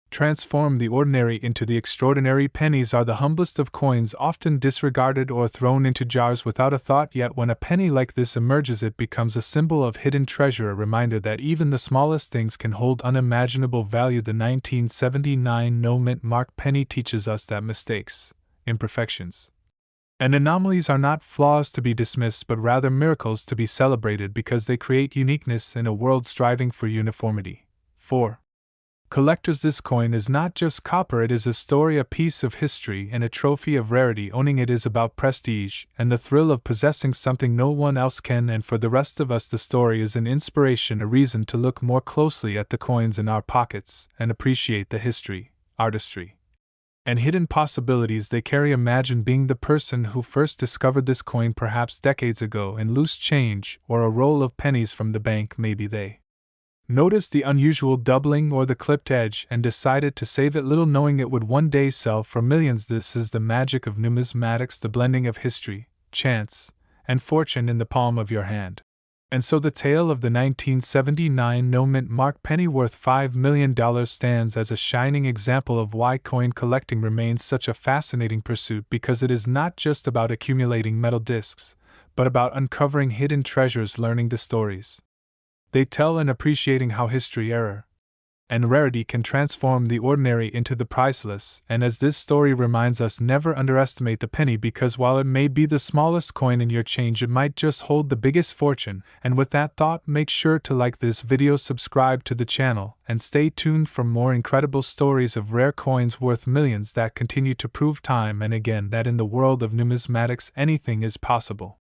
transform the ordinary into the extraordinary. Pennies are the humblest of coins, often disregarded or thrown into jars without a thought, yet when a penny like this emerges, it becomes a symbol of hidden treasure, a reminder that even the smallest things can hold unimaginable value. The 1979 no-mint mark penny teaches us that mistakes, imperfections, and anomalies are not flaws to be dismissed, but rather miracles to be celebrated, because they create uniqueness in a world striving for uniformity. 4. Collectors, this coin is not just copper, it is a story, a piece of history, and a trophy of rarity. Owning it is about prestige and the thrill of possessing something no one else can, and for the rest of us the story is an inspiration, a reason to look more closely at the coins in our pockets and appreciate the history, artistry, and hidden possibilities they carry. Imagine being the person who first discovered this coin, perhaps decades ago, in loose change or a roll of pennies from the bank. Maybe they noticed the unusual doubling or the clipped edge and decided to save it, little knowing it would one day sell for millions. This is the magic of numismatics, the blending of history, chance, and fortune in the palm of your hand. And so the tale of the 1979 no-mint mark penny worth $5 million stands as a shining example of why coin collecting remains such a fascinating pursuit, because it is not just about accumulating metal discs, but about uncovering hidden treasures, learning the stories they tell, and appreciating how history, error, and rarity can transform the ordinary into the priceless. And as this story reminds us, never underestimate the penny, because while it may be the smallest coin in your change, it might just hold the biggest fortune. And with that thought, make sure to like this video, subscribe to the channel, and stay tuned for more incredible stories of rare coins worth millions that continue to prove time and again that in the world of numismatics anything is possible.